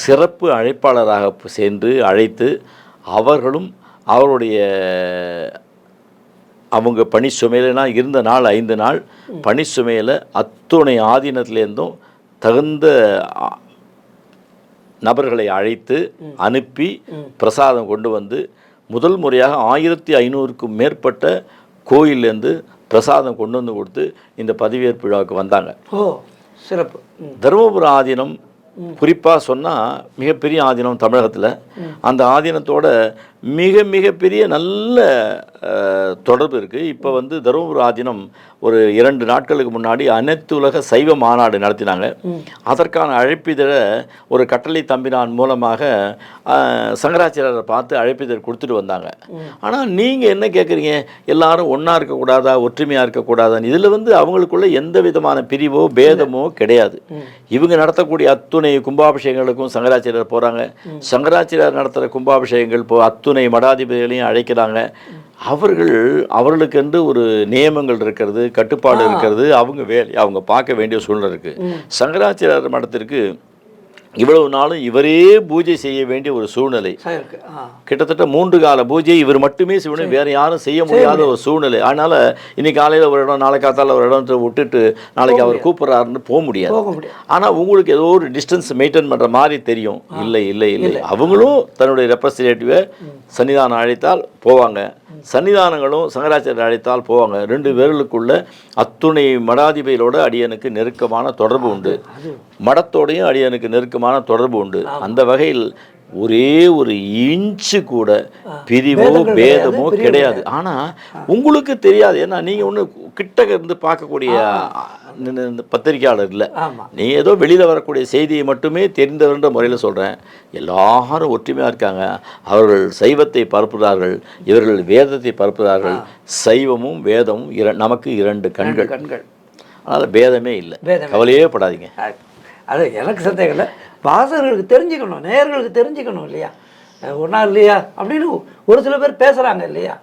சிறப்பு அழைப்பாளராக சென்று அழைத்து அவர்களும் அவருடைய அவங்க பணி சுமையிலனா இருந்த நாள் 5 நாள் பணி சுமையில் அத்துணை ஆதீனத்திலேருந்தும் தகுந்த நபர்களை அழைத்து அனுப்பி பிரசாதம் கொண்டு வந்து முதல் முறையாக 1500க்கும் மேற்பட்ட கோயிலேருந்து பிரசாதம் கொண்டு வந்து கொடுத்து இந்த பதவியேற்பு விழாவுக்கு வந்தாங்க. சிறப்பு. தருமபுரம் ஆதீனம் குறிப்பாக சொன்னால் மிகப்பெரிய ஆதீனம் தமிழகத்தில். அந்த ஆதீனத்தோட மிகப்பெரிய நல்ல தொடர்பு இருக்குது. இப்போ வந்து தருமபுரம் ஆதீனம் ஒரு 2 நாட்களுக்கு முன்னாடி அனைத்துலக சைவ மாநாடு நடத்தினாங்க. அதற்கான அழைப்பிதழை ஒரு கட்டளை தம்பிரான் மூலமாக சங்கராச்சாரியரை பார்த்து அழைப்பிதழ் கொடுத்துட்டு வந்தாங்க. ஆனால் நீங்கள் என்ன கேட்குறீங்க, எல்லாரும் ஒன்றா இருக்கக்கூடாதா, ஒற்றுமையாக இருக்கக்கூடாதான்னு. இதில் வந்து அவங்களுக்குள்ள எந்த விதமான பிரிவோ பேதமோ கிடையாது. இவங்க நடத்தக்கூடிய அத்துணை கும்பாபிஷேகங்களுக்கும் சங்கராச்சாரியர் போகிறாங்க. சங்கராச்சாரியர் நடத்துகிற கும்பாபிஷேகங்கள் அத்துணை மடாதிபதிகளையும் அழைக்கிறாங்க. அவர்களுக்கென்று ஒரு நியமங்கள் இருக்கிறது, கட்டுப்பாடு இருக்கிறது, அவங்க அவங்க பார்க்க வேண்டிய சூழ்நிலை இருக்குது. சங்கராச்சாரியர் மடத்திற்கு இவ்வளவு நாளும் இவரே பூஜை செய்ய வேண்டிய ஒரு சூழ்நிலை. கிட்டத்தட்ட 3 கால பூஜை இவர் மட்டுமே செய்யணும், வேற யாரும் செய்ய முடியாத ஒரு சூழ்நிலை. அதனால இன்னைக்கு காலையில் ஒரு இடம், நாளை காத்தால ஒரு இடத்தை விட்டுட்டு நாளைக்கு அவர் கூப்பிட்றாருன்னு போக முடியாது. ஆனால் உங்களுக்கு ஏதோ ஒரு டிஸ்டன்ஸ் மெயின்டைன் பண்ணுற மாதிரி தெரியும். இல்லை இல்லை இல்லை, அவங்களும் தன்னுடைய ரெப்ரஸன்டேட்டிவை சன்னிதானம் அழைத்தால் போவாங்க, சன்னிதானங்களும் சங்கராச்சாரியர் அழைத்தால் போவாங்க. 2 பேர்களுக்குள்ள அத்துணை மடாதிபதிகளோட அடியனுக்கு நெருக்கமான தொடர்பு உண்டு, மடத்தோடையும் அடியனுக்கு நெருக்கமான தொடர்பு உண்டு. அந்த வகையில் ஒரே ஒரு இன்ச்சு கூட பிரிவோ பேதமோ கிடையாது. ஆனால் உங்களுக்கு தெரியாது, ஏன்னா நீங்கள் ஒன்று கிட்ட இருந்து பார்க்கக்கூடிய பத்திரிகையாளர் இல்லை. நீ ஏதோ வெளியில் வரக்கூடிய செய்தியை மட்டுமே தெரிந்தவர்ன்ற முறையில் சொல்கிறேன். எல்லாரும் ஒற்றுமையாக இருக்காங்க. அவர்கள் சைவத்தை பரப்புகிறார்கள், இவர்கள் வேதத்தை பரப்புகிறார்கள். சைவமும் வேதமும் நமக்கு 2 கண்கள். அதனால் பேதமே இல்லை, கவலையே படாதீங்க. அது எனக்கு சந்தேகம் இல்லை, வாசகர்களுக்கு தெரிஞ்சுக்கணும், நேயர்களுக்கு தெரிஞ்சுக்கணும் இல்லையா, ஒன்றா இல்லையா அப்படின்னு ஒரு சில பேர் பேசுகிறாங்க இல்லையா,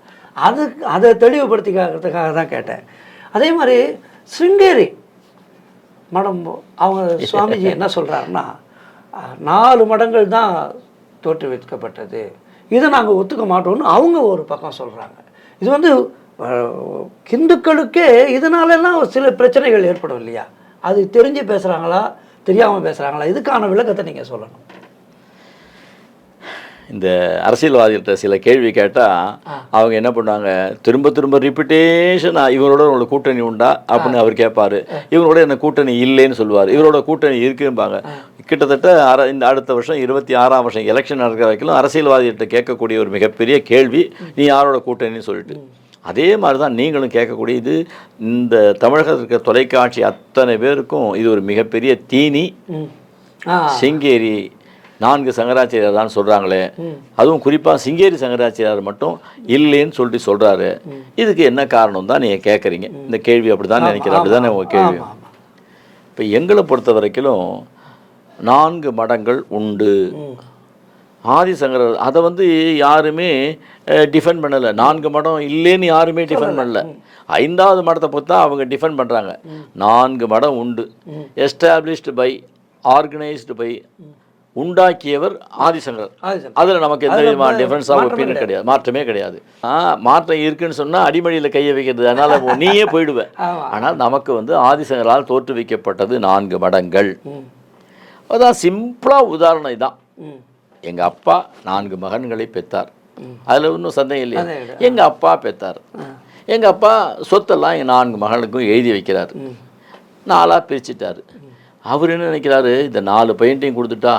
அதை தெளிவுபடுத்திக்கிறதுக்காக தான் கேட்டேன். அதே மாதிரி சிருங்கேரி மடம் அவங்க சுவாமிஜி என்ன சொல்கிறாருன்னா, 4 மடங்கள் தான் தோற்றுவிக்கப்பட்டது, இதை நாங்கள் ஒத்துக்க மாட்டோம்னு அவங்க ஒரு பக்கம் சொல்கிறாங்க. இது வந்து இந்துக்களுக்கே இதனாலெல்லாம் சில பிரச்சனைகள் ஏற்படும் இல்லையா, அது தெரிஞ்சு பேசுகிறாங்களா தெரியாமல் பேசுகிறாங்களா, இதுக்கான விளக்கத்தை நீங்கள் சொல்லணும். இந்த அரசியல்வாதிகிட்ட சில கேள்வி கேட்டால் அவங்க என்ன பண்ணுவாங்க, திரும்ப ரிப்பீட்டேஷன் இவரோட உங்களோட கூட்டணி உண்டா அப்படின்னு அவர் கேட்பார். இவரோட என்ன கூட்டணி இல்லைன்னு சொல்லுவார், இவரோட கூட்டணி இருக்கும்பாங்க. கிட்டத்தட்ட இந்த அடுத்த வருஷம் 26ஆம் வருஷம் எலெக்ஷன் நடக்கிற வரைக்கும் அரசியல்வாதிகிட்ட கேட்கக்கூடிய ஒரு மிகப்பெரிய கேள்வி, நீ யாரோட கூட்டணின்னு சொல்லிட்டு. அதே மாதிரி தான் நீங்களும் கேட்கக்கூடிய இது, இந்த தமிழகத்தில் இருக்கிற தொலைக்காட்சி அத்தனை பேருக்கும் இது ஒரு மிகப்பெரிய தீனி. சிங்கேரி 4 சங்கராச்சாரியார் தான் சொல்கிறாங்களே, அதுவும் குறிப்பாக சிங்கேரி சங்கராச்சாரியார் மட்டும் இல்லைன்னு சொல்லிட்டு சொல்கிறாரு. இதுக்கு என்ன காரணம் தான் நீங்கள் கேட்குறீங்க. இந்த கேள்வி அப்படி தான் நினைக்கிறேன், அப்படி தானே உங்கள் கேள்வி. இப்போ எங்களை பொறுத்த வரைக்கும் 4 மடங்கள் உண்டு. ஆதிசங்கரர் அதை வந்து யாருமே டிஃபெண்ட் பண்ணலை. 4 மடம் இல்லைன்னு யாருமே டிஃபெண்ட் பண்ணல. 5வது மடத்தை பொறுத்து தான் அவங்க டிஃபெண்ட் பண்ணுறாங்க. 4 மடம் உண்டு, எஸ்டாப்ளிஷ்டு பை, ஆர்கனைஸ்டு பை, உண்டாக்கியவர் ஆதிசங்கரர். அதில் நமக்கு எந்த விதமான டிஃபரன்ஸ் ஆஃப் ஒப்பீனியன் கிடையாது, மாற்றமே கிடையாது. மாற்றம் இருக்குன்னு சொன்னால் அடிமடியில் கையை வைக்கிறது, அதனால் நீயே போயிடுவேன். ஆனால் நமக்கு வந்து ஆதிசங்கரால் தோற்றுவிக்கப்பட்டது 4 மடங்கள். அதான் சிம்பிளாக உதாரணம் இதான். எங்கள் அப்பா 4 மகன்களை பெற்றார், அதில் ஒன்றும் சந்தேகம் இல்லையா. எங்கள் அப்பா பெற்றார், எங்கள் அப்பா சொத்தெல்லாம் எங்கள் 4 மகனுக்கும் எழுதி வைக்கிறார், 4ஆக பிரிச்சுட்டார். அவர் என்ன நினைக்கிறாரு, இந்த 4 பையன்ட்டையும் கொடுத்துட்டா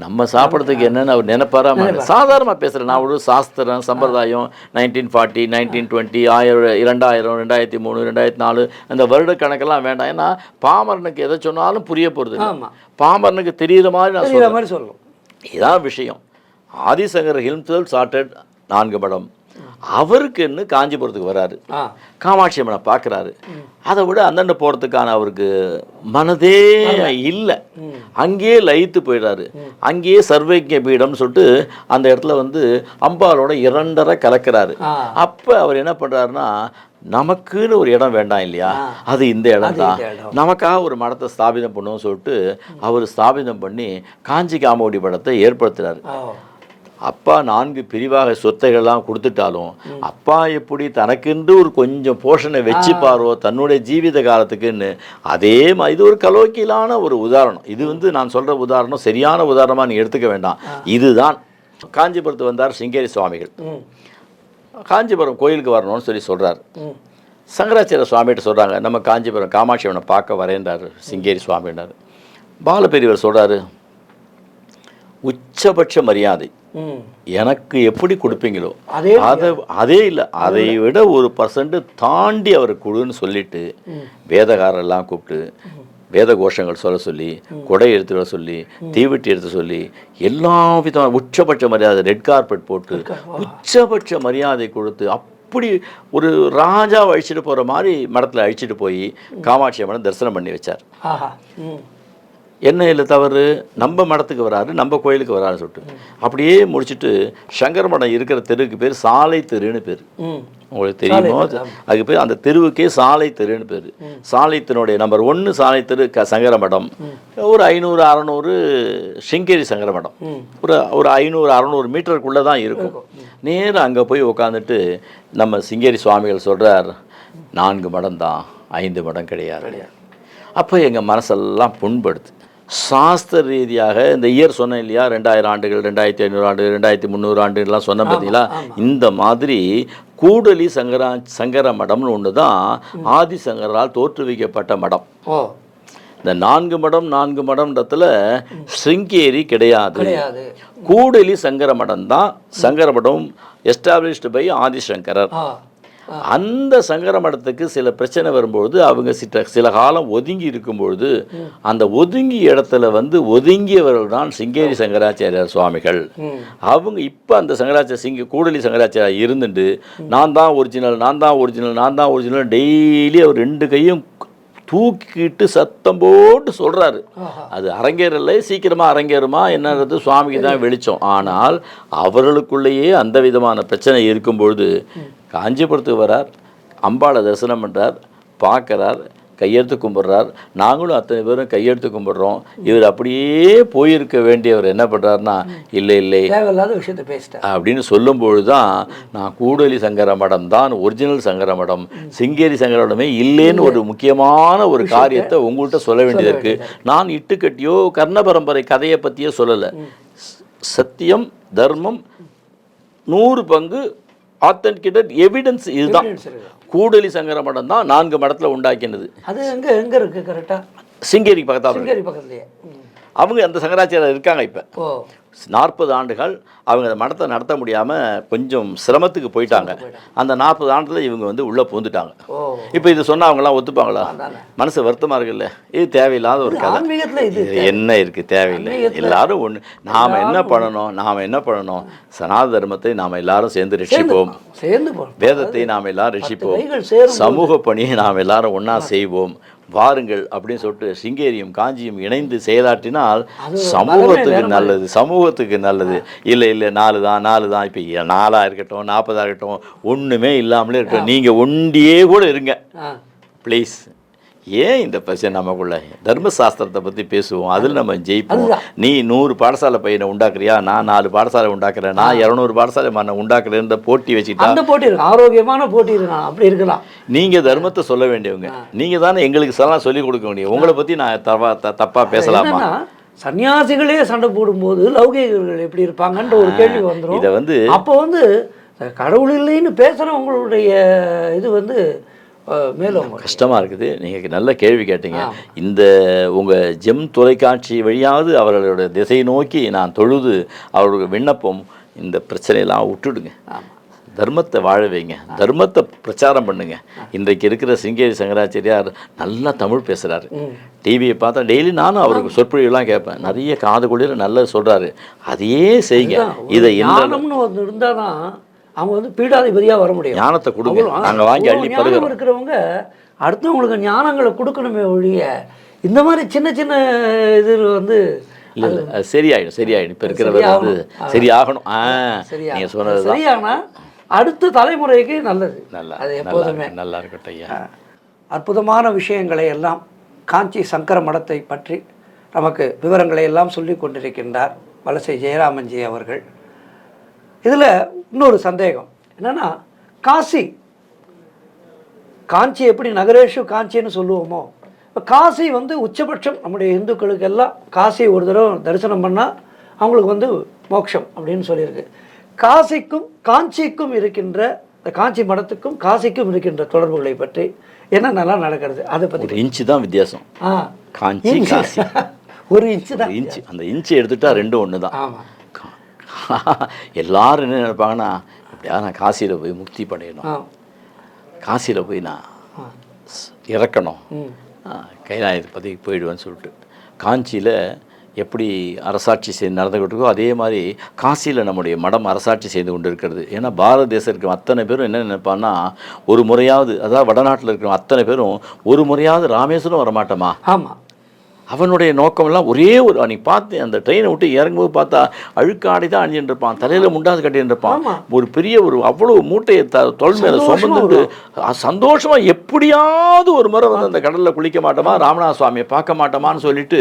நம்ம சாப்பிட்றதுக்கு என்னென்னு அவர் நினைப்பாரா. சாதாரணமாக பேசுகிறேன் நான், ஒரு சாஸ்திரம் சம்பிரதாயம் 1940 1920 1000 2000 2003 2004 அந்த வருட கணக்கெல்லாம் வேண்டாம். ஏன்னா பாமரனுக்கு எதை சொன்னாலும் புரிய போகிறது, பாமரனுக்கு தெரியுற மாதிரி நான் சொல்கிற மாதிரி சொல்லணும். இதான் விஷயம். ஆதிசங்கர் ஹிம்செல்ஃப் ஸ்டார்டட் 4 மடம். அவருக்குன்னு காஞ்சிபுரத்துக்கு வராரு, காமாட்சி அம்மனை பார்க்குறாரு. அதை விட அந்தண்ட போகிறதுக்கான அவருக்கு மனதே இல்லை. அங்கேயே லயித்து போயிடுறாரு. அங்கேயே சர்வஜ்ஞ பீடம்னு சொல்லிட்டு அந்த இடத்துல வந்து அம்பாலோட 2.5 கலக்கிறாரு. அப்போ அவர் என்ன பண்ணுறாருன்னா, நமக்குன்னு ஒரு இடம் வேண்டாம் இல்லையா, அது இந்த இடம் தான், நமக்காக ஒரு மடத்தை ஸ்தாபிதம் பண்ணுவோம்னு சொல்லிட்டு அவர் ஸ்தாபிதம் பண்ணி காஞ்சி காமோடி மடத்தை ஏற்படுத்துகிறார். அப்பா 4 பிரிவாக சொத்தைகள்லாம் கொடுத்துட்டாலும் அப்பா எப்படி தனக்கென்று ஒரு கொஞ்சம் போஷனை வச்சுப்பாரோ தன்னுடைய ஜீவித காலத்துக்குன்னு, அதே மாதிரி இது ஒரு கலோக்கியலான ஒரு உதாரணம். இது வந்து நான் சொல்கிற உதாரணம் சரியான உதாரணமாக நீ எடுத்துக்க வேண்டாம். இதுதான் காஞ்சிபுரத்து வந்தார் சிங்கேரி சுவாமிகள். காஞ்சிபுரம் கோயிலுக்கு வரணும்னு சொல்லி சொல்கிறார். சங்கராச்சாரிய சுவாமிகிட்ட சொல்கிறாங்க, நம்ம காஞ்சிபுரம் காமாட்சி அம்மனை பார்க்க வரேன்றார் சிங்கேரி சுவாமின்னார். பாலபெரியவர் சொல்கிறாரு, உச்சபட்ச மரியாதை எனக்கு எப்படி கொடுப்பீங்களோ அதே இல்லை, அதை விட 1% தாண்டி அவர் கொடுன்னு சொல்லிட்டு வேதகாரெல்லாம் கூப்பிட்டு வேத கோஷங்கள் சொல்ல சொல்லி, கொடை எடுத்துட சொல்லி, தீவெட்டி எடுத்து சொல்லி, எல்லா விதமான உச்சபட்ச மரியாதை, ரெட் கார்பெட் போட்டு உச்சபட்ச மரியாதை கொடுத்து அப்படி ஒரு ராஜாவை அழிச்சிட்டு போகிற மாதிரி மடத்தில் அழிச்சிட்டு போய் காமாட்சி அம்மனை தரிசனம் பண்ணி வச்சார். என்ன இல்லை தவறு, நம்ம மடத்துக்கு வராரு, நம்ம கோயிலுக்கு வராருன்னு சொல்லிட்டு அப்படியே முடிச்சுட்டு சங்கர மடம் இருக்கிற தெருவுக்கு பேர் சாலை தெருன்னு பேர். உங்களுக்கு தெரியுமோ? அதுக்கு பேர் அந்த தெருவுக்கே சாலை தெருன்னு பேர். சாலை தெருனுடைய நம்பர் 1 சாலை தெரு சங்கர மடம். ஒரு 500-600 சிங்கேரி சங்கர மடம். ஒரு 500-600 மீட்டருக்குள்ளே தான் இருக்கும். நேராக அங்கே போய் உட்காந்துட்டு நம்ம சிங்கேரி சுவாமிகள் சொல்கிறார், 4 மடம் தான், 5 மடம் கிடையாது. அப்போ எங்கள் மனசெல்லாம் புண்படுது. சாஸ்திர ரீதியாக இந்த இயர் சொன்னேன் இல்லையா, 2000 ஆண்டுகள், 2500 ஆண்டுகள், 2300 ஆண்டுகள்லாம் சொன்ன பார்த்தீங்களா, இந்த மாதிரி கூடலி சங்கர மடம்னு ஒன்று தான் ஆதிசங்கரால் தோற்றுவிக்கப்பட்ட மடம். இந்த 4 மடம்ன்றதுல ஸ்ருங்கேரி கிடையாது. கூடலி சங்கர மடம் தான் சங்கர மடம் எஸ்டாப்ளிஷ்டு பை ஆதிசங்கரர். அந்த சங்கர மடத்துக்கு சில பிரச்சனை வரும்பொழுது அவங்க சில காலம் ஒதுங்கி இருக்கும்பொழுது அந்த ஒதுங்கிய இடத்துல ஒதுங்கியவர்கள் தான் சிங்கேரி சங்கராச்சாரியார் சுவாமிகள். அவங்க இப்போ அந்த கூடலி சங்கராச்சாரியார் இருந்துட்டு நான் தான் ஒரிஜினல் டெய்லி அவர் 2 கையும் தூக்கிட்டு சத்தம் போட்டு சொல்கிறாரு. அது அரங்கேறலை, சீக்கிரமாக அரங்கேறுமா என்னன்றது சுவாமிக்கு தான் வெளிச்சம். ஆனால் அவர்களுக்குள்ளேயே அந்த விதமான பிரச்சனை இருக்கும்பொழுது காஞ்சிபுரத்துக்கு வரார், அம்பாளை தரிசனம் பண்ணுறார், பார்க்குறார், கையெடுத்து கும்பிட்றார். நாங்களும் அத்தனை பேரும் கையெடுத்து கும்பிட்றோம். இவர் அப்படியே போயிருக்க வேண்டியவர் என்ன பண்ணுறாருன்னா, இல்லை தேவையில்லாத விஷயத்தை பேசிட்டார் அப்படின்னு சொல்லும்பொழுது தான் நான் கூடலி சங்கர மடம் தான் ஒரிஜினல் சங்கர மடம், சிங்கேரி சங்கர மடமே இல்லைன்னு ஒரு முக்கியமான ஒரு காரியத்தை உங்கள்கிட்ட சொல்ல வேண்டியது இருக்குது. நான் இட்டுக்கட்டியோ கர்ண பரம்பரை கதையை பற்றியோ சொல்லலை. சத்தியம், தர்மம், 100 பங்கு ஆத்தென்டிகேட்டட் எவிடன்ஸ் இதுதான். கூடலி சங்கர மடம் தான் 4 மடத்தில் உண்டாக்கினது. அது எங்க இருக்கு கரெக்டா? சிங்கேரி பக்கத்துலேயே அவங்க அந்த சங்கராச்சாரியர் இருக்காங்க. இப்போ 40 ஆண்டுகள் அவங்க அந்த மடத்தை நடத்த முடியாமல் கொஞ்சம் சிரமத்துக்கு போயிட்டாங்க. அந்த 40 ஆண்டில் இவங்க உள்ளே பூந்துட்டாங்க. இப்போ இது சொன்னால் அவங்களாம் ஒத்துப்பாங்களா? மனசு வருத்தமாக இருக்குல்ல. இது தேவையில்லாத ஒரு கதை. என்ன இருக்குது? தேவையில்லை. எல்லாரும் ஒன்று. நாம் என்ன பண்ணணும்? சனாத தர்மத்தை நாம் எல்லாரும் சேர்ந்து ரட்சிப்போம். வேதத்தை நாம் எல்லாரும் ரட்சிப்போம். சமூக பணியை நாம் எல்லாரும் ஒன்றா செய்வோம். வாருங்கள் அப்படின்னு சொல்லிட்டு சிங்கேரியும் காஞ்சியும் இணைந்து செயலாற்றினால் சமூகத்துக்கு நல்லது. இல்லை 4 தான் இப்போ 4 இருக்கட்டும், 40 இருக்கட்டும், ஒன்றுமே இல்லாமலே இருக்கட்டும். நீங்கள் ஒண்டியே கூட இருங்க ப்ளீஸ். ஏன் இந்த பிரச்சனை நமக்குள்ள? தர்மசாஸ்திரத்தை பற்றி பேசுவோம், அதில் நம்ம ஜெயிப்போம். நீ 100 பாடசாலை பையனை உண்டாக்குறியா, நான் 4 பாடசாலை உண்டாக்குறேன், நான் 200 பாடசாலை உண்டாக்குறேன். போட்டி வச்சுக்கிட்டா அந்த போட்டி ஆரோக்கியமான போட்டி இருக்கலாம். அப்படி இருக்கலாம். நீங்கள் தர்மத்தை சொல்ல வேண்டியவங்க, நீங்கள் தானே எங்களுக்கு எல்லாம் சொல்லிக் கொடுக்க முடியும். உங்களை பற்றி நான் தப்பாக பேசலாமா? சன்னியாசிகளே சண்டை போடும்போது லௌகிகர்கள் எப்படி இருப்பாங்கன்ற ஒரு கேள்வி வந்துடும். இதை அப்போ கடவுள் இல்லைன்னு பேசுகிறவங்களுடைய இது மேலும் கஷ்டமாக இருக்குது. நீங்கள் நல்ல கேள்வி கேட்டீங்க. இந்த உங்கள் ஜெம் தொலைக்காட்சி வழியாவது அவர்களுடைய திசை நோக்கி நான் தொழுது அவர்களுடைய விண்ணப்பம், இந்த பிரச்சனையெல்லாம் விட்டுடுங்க. தர்மத்தை வாழ வைங்க, தர்மத்தை பிரச்சாரம் பண்ணுங்க. இன்றைக்கு இருக்கிற சிங்கேரி சங்கராச்சாரியார் நல்லா தமிழ் பேசுகிறாரு. டிவியை பார்த்தா டெய்லி நானும் அவருக்கு சொற்பொழிவுலாம் கேட்பேன். நிறைய காது குளிர நல்லா சொல்கிறாரு. அதையே செய்யுங்க. இதை ஞானம்னு இருந்தால் தான் அவங்க பீடாதிபதியாக வர முடியும். ஞானத்தை கொடுங்க, நாங்கள் வாங்கி அள்ளி பருகிறோம். இருக்கிறவங்க அடுத்தவங்களுக்கு ஞானங்களை கொடுக்கணுமே ஒழிய இந்த மாதிரி சின்ன சின்ன இது இல்லை சரியாயிடும். இப்போ இருக்கிறது சரியாகணும். நீங்கள் சொன்னது சரியானா அடுத்த தலைமுறைக்கு நல்லது. அது எப்போதுமே நல்லா இருக்கட்டும் ஐயா. அற்புதமான விஷயங்களை எல்லாம் காஞ்சி சங்கர மடத்தை பற்றி நமக்கு விவரங்களை எல்லாம் சொல்லி கொண்டிருக்கின்றார் வலசை ஜெயராமன்ஜி அவர்கள். இதில் இன்னொரு சந்தேகம் என்னென்னா, காஞ்சி எப்படி நகரேஷு காஞ்சின்னு சொல்லுவோமோ, இப்போ காசி உச்சபட்சம் நம்முடைய இந்துக்களுக்கு எல்லாம் காசி ஒரு தடவை தரிசனம் பண்ணால் அவங்களுக்கு மோட்சம் அப்படின்னு சொல்லியிருக்கு. காசிக்கும் காஞ்சிக்கும் இருக்கின்ற இந்த காஞ்சி மடத்துக்கும் காசிக்கும் இருக்கின்ற தொடர்புகளை பற்றி என்னென்னலாம் நடக்கிறது அதை பற்றி. ஒரு இன்ச்சு தான் வித்தியாசம். காஞ்சி காசி ஒரு இன்ச்சு தான். இன்ச்சு, அந்த இன்ச்சு எடுத்துட்டா ரெண்டும் ஒன்று தான். ஆமாம். எல்லாரும் என்ன நினைப்பாங்கன்னா, எப்படியா நான் காசியில் போய் முக்தி பண்ணிடணும், காசியில் போய் நான் இறக்கணும், கைலாயபதிக்கு போயிடுவேன்னு சொல்லிட்டு. காஞ்சியில் எப்படி அரசாட்சி செய்து நடந்துக்கிட்டு இருக்கோ அதே மாதிரி காசியில் நம்முடைய மடம் அரசாட்சி செய்து கொண்டு இருக்கிறது. ஏன்னா பாரத தேசம் இருக்கிற அத்தனை பேரும் என்ன நினைப்பான்னா, ஒரு முறையாவது, அதாவது வடநாட்டில் இருக்கிற அத்தனை பேரும் ஒரு முறையாவது ராமேஸ்வரம் வரமாட்டோமா. ஆமாம். அவனுடைய நோக்கமெல்லாம் ஒரே ஒரு, அன்றைக்கி பார்த்து அந்த ட்ரெயினை விட்டு இறங்கும்போது பார்த்தா அழுக்காடி தான் அணிஞ்சுட்டு இருப்பான், தலையில் முண்டாது கட்டின்னு இருப்பான், ஒரு பெரிய ஒரு அவ்வளோ மூட்டையை தொல் மேலே சுமந்துட்டு சந்தோஷமாக எப்படியாவது ஒரு முறை வந்து அந்த கடலில் குளிக்க மாட்டோமா, ராமநாத சுவாமியை பார்க்க மாட்டோமான்னு சொல்லிட்டு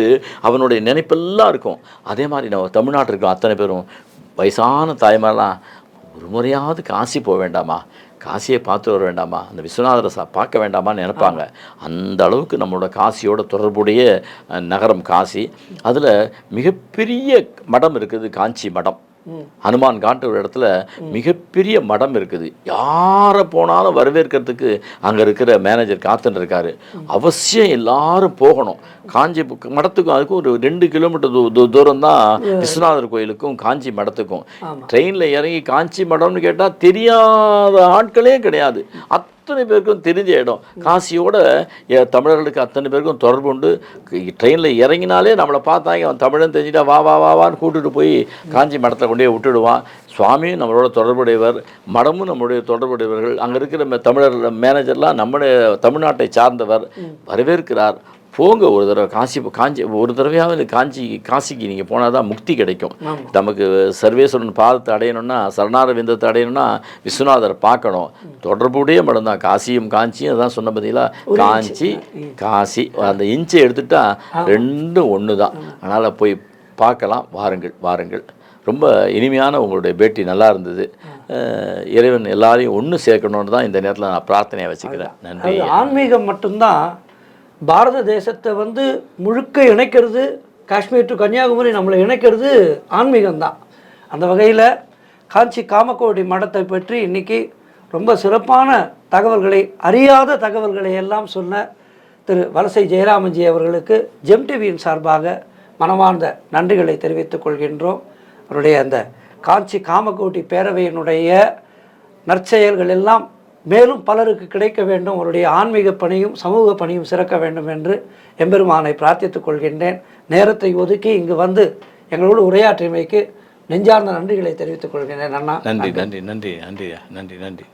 அவனுடைய நினைப்பெல்லாம் இருக்கும். அதே மாதிரி நம்ம தமிழ்நாட்டில் இருக்கோம் அத்தனை பேரும் வயசான தாய்மாரெலாம் ஒரு முறையாவது காசி போக வேண்டாமா, காசியை பார்த்து வர வேண்டாமா, அந்த விஸ்வநாதரை பார்க்க வேண்டாமான்னு நினைப்பாங்க. அந்த அளவுக்கு நம்மளோட காசியோட தொடர்புடைய நகரம் காசி. அதில் மிகப்பெரிய மடம் இருக்குது, காஞ்சி மடம். ஹனுமான் காட்டு ஒரு இடத்துல மிகப்பெரிய மடம் இருக்குது. யாரை போனாலும் வரவேற்கிறதுக்கு அங்கே இருக்கிற மேனேஜர் காத்துட்டு இருக்காரு. அவசியம் எல்லாரும் போகணும். காஞ்சி மடத்துக்கும் அதுக்கும் ஒரு 2 கிலோமீட்டர் தூரம் தான் விஸ்வநாதர் கோயிலுக்கும் காஞ்சி மடத்துக்கும். ட்ரெயினில் இறங்கி காஞ்சி மடம்னு கேட்டால் தெரியாத ஆட்களே கிடையாது. அத்தனை பேருக்கும் தெரிஞ்ச இடம். காசியோட தமிழர்களுக்கு அத்தனை பேருக்கும் தொடர்பு உண்டு. ட்ரெயினில் இறங்கினாலே நம்மளை பார்த்தாங்க அவன் தமிழன் தெரிஞ்சுட்டா வா வா வான்னு கூட்டிகிட்டு போய் காஞ்சி மடத்தில் கொண்டே விட்டுடுவான். சுவாமியும் நம்மளோட தொடர்புடையவர், மடமும் நம்மளுடைய தொடர்புடையவர்கள். அங்கே இருக்கிற தமிழர் மேனேஜர்லாம் நம்முடைய தமிழ்நாட்டை சார்ந்தவர், வரவேற்கிறார். போங்க ஒரு தடவை காஞ்சி ஒரு தடவையாவது காசிக்கு நீங்கள் போனால் தான் முக்தி கிடைக்கும். நமக்கு சர்வேஸ்வரன் பாதத்தை அடையணும்னா, சரணார விந்தத்தை அடையணும்னா விஸ்வநாதரை பார்க்கணும். தொடர்புடைய மடம் தான் காசியும் காஞ்சியும். அதான் சொன்ன பார்த்தீங்களா, காஞ்சி காசி, அந்த இன்ச்சை எடுத்துட்டா ரெண்டும் ஒன்று தான். அதனால் போய் பார்க்கலாம். வாருங்கள் வாருங்கள். ரொம்ப இனிமையான உங்களுடைய பேட்டி நல்லா இருந்தது. இறைவன் எல்லாரையும் ஒன்று சேர்க்கணுன்னு தான் இந்த நேரத்தில் நான் பிரார்த்தனையை வச்சுக்கிறேன். நன்றி. ஆன்மீகம் மட்டும்தான் பாரத தேசத்தை வந்து முழுக்க இணைக்கிறது. காஷ்மீர் டு கன்னியாகுமரி நம்மளை இணைக்கிறது ஆன்மீகம்தான். அந்த வகையில் காஞ்சி காமகோடி மடத்தை பற்றி இன்றைக்கி ரொம்ப சிறப்பான தகவல்களை, அறியாத தகவல்களை எல்லாம் சொன்ன திரு வலசை ஜெயராமன்ஜி அவர்களுக்கு ஜெம் டிவியின் சார்பாக மனமார்ந்த நன்றிகளை தெரிவித்துக் கொள்கின்றோம். அவருடைய அந்த காஞ்சி காமகோடி பேரவையினுடைய நற்செயல்கள் எல்லாம் மேலும் பலருக்கு கிடைக்க வேண்டும். அவருடைய ஆன்மீக பணியும் சமூக பணியும் சிறக்க வேண்டும் என்று எம்பெருமானை பிரார்த்தித்துக் கொள்கின்றேன். நேரத்தை ஒதுக்கி இங்கு வந்து எங்களோடு உரையாற்றியமைக்கு நெஞ்சார்ந்த நன்றிகளை தெரிவித்துக் கொள்கின்றேன். அண்ணா, நன்றி நன்றி நன்றி நன்றி நன்றி நன்றி.